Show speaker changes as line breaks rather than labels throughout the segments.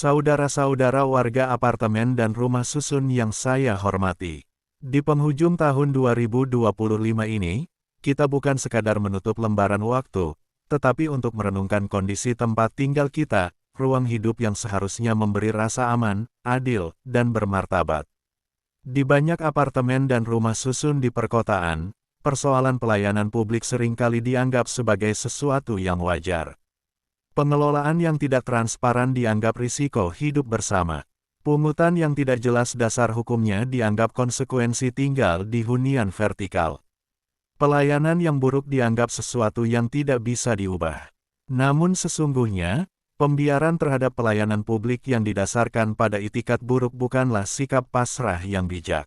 Saudara-saudara warga apartemen dan rumah susun yang saya hormati. Di penghujung tahun 2025 ini, kita bukan sekadar menutup lembaran waktu, tetapi untuk merenungkan kondisi tempat tinggal kita, ruang hidup yang seharusnya memberi rasa aman, adil, dan bermartabat. Di banyak apartemen dan rumah susun di perkotaan, persoalan pelayanan publik seringkali dianggap sebagai sesuatu yang wajar. Pengelolaan yang tidak transparan dianggap risiko hidup bersama. Pungutan yang tidak jelas dasar hukumnya dianggap konsekuensi tinggal di hunian vertikal. Pelayanan yang buruk dianggap sesuatu yang tidak bisa diubah. Namun sesungguhnya, pembiaran terhadap pelayanan publik yang didasarkan pada itikat buruk bukanlah sikap pasrah yang bijak.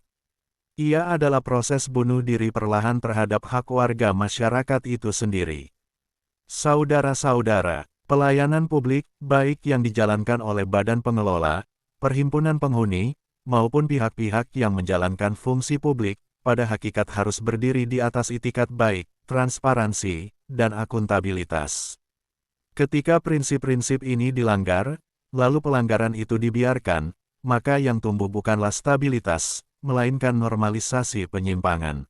Ia adalah proses bunuh diri perlahan terhadap hak warga masyarakat itu sendiri. Saudara-saudara, pelayanan publik, baik yang dijalankan oleh badan pengelola, perhimpunan penghuni, maupun pihak-pihak yang menjalankan fungsi publik, pada hakikat harus berdiri di atas itikat baik, transparansi, dan akuntabilitas. Ketika prinsip-prinsip ini dilanggar, lalu pelanggaran itu dibiarkan, maka yang tumbuh bukanlah stabilitas, melainkan normalisasi penyimpangan.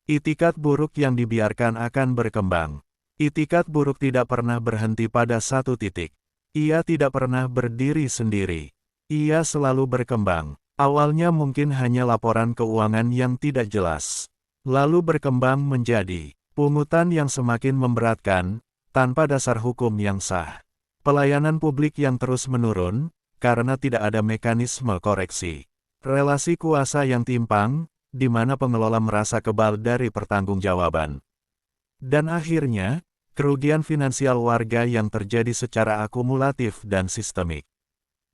Itikat buruk yang dibiarkan akan berkembang. Itikat buruk tidak pernah berhenti pada satu titik. Ia tidak pernah berdiri sendiri. Ia selalu berkembang. Awalnya mungkin hanya laporan keuangan yang tidak jelas. Lalu berkembang menjadi pungutan yang semakin memberatkan, tanpa dasar hukum yang sah. Pelayanan publik yang terus menurun, karena tidak ada mekanisme koreksi. Relasi kuasa yang timpang, di mana pengelola merasa kebal dari pertanggungjawaban. Dan akhirnya, kerugian finansial warga yang terjadi secara akumulatif dan sistemik.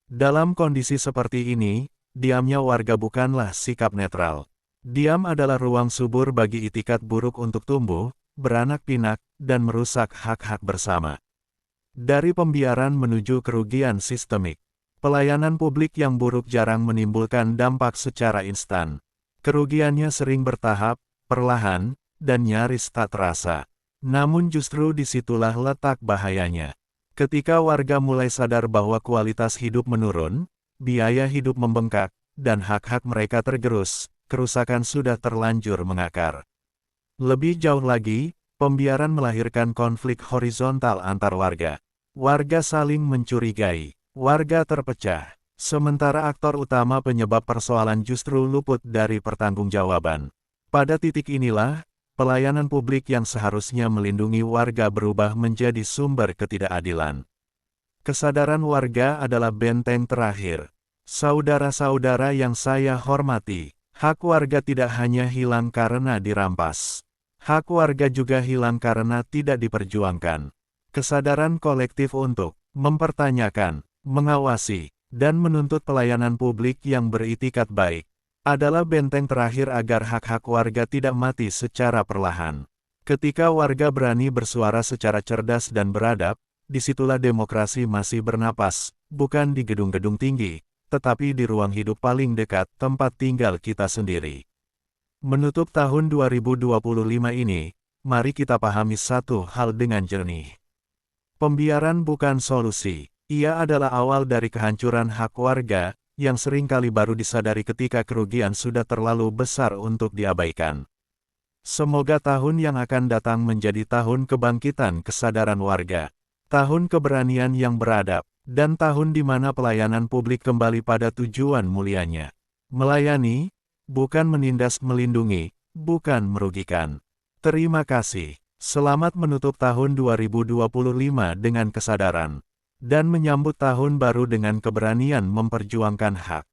Dalam kondisi seperti ini, diamnya warga bukanlah sikap netral. Diam adalah ruang subur bagi itikat buruk untuk tumbuh, beranak pinak, dan merusak hak-hak bersama. Dari pembiaran menuju kerugian sistemik. Pelayanan publik yang buruk jarang menimbulkan dampak secara instan. Kerugiannya sering bertahap, perlahan, dan nyaris tak terasa. Namun justru disitulah letak bahayanya. Ketika warga mulai sadar bahwa kualitas hidup menurun, biaya hidup membengkak, dan hak-hak mereka tergerus, kerusakan sudah terlanjur mengakar. Lebih jauh lagi, pembiaran melahirkan konflik horizontal antar warga. Warga saling mencurigai, warga terpecah, sementara aktor utama penyebab persoalan justru luput dari pertanggungjawaban. Pada titik inilah, pelayanan publik yang seharusnya melindungi warga berubah menjadi sumber ketidakadilan. Kesadaran warga adalah benteng terakhir. Saudara-saudara yang saya hormati, hak warga tidak hanya hilang karena dirampas. Hak warga juga hilang karena tidak diperjuangkan. Kesadaran kolektif untuk mempertanyakan, mengawasi, dan menuntut pelayanan publik yang beritikat baik adalah benteng terakhir agar hak-hak warga tidak mati secara perlahan. Ketika warga berani bersuara secara cerdas dan beradab, disitulah demokrasi masih bernapas, bukan di gedung-gedung tinggi, tetapi di ruang hidup paling dekat tempat tinggal kita sendiri. Menutup tahun 2025 ini, mari kita pahami satu hal dengan jernih. Pembiaran bukan solusi, ia adalah awal dari kehancuran hak warga, yang seringkali baru disadari ketika kerugian sudah terlalu besar untuk diabaikan. Semoga tahun yang akan datang menjadi tahun kebangkitan kesadaran warga, tahun keberanian yang beradab, dan tahun di mana pelayanan publik kembali pada tujuan mulianya. Melayani, bukan menindas, melindungi, bukan merugikan. Terima kasih. Selamat menutup tahun 2025 dengan kesadaran. Dan menyambut tahun baru dengan keberanian memperjuangkan hak.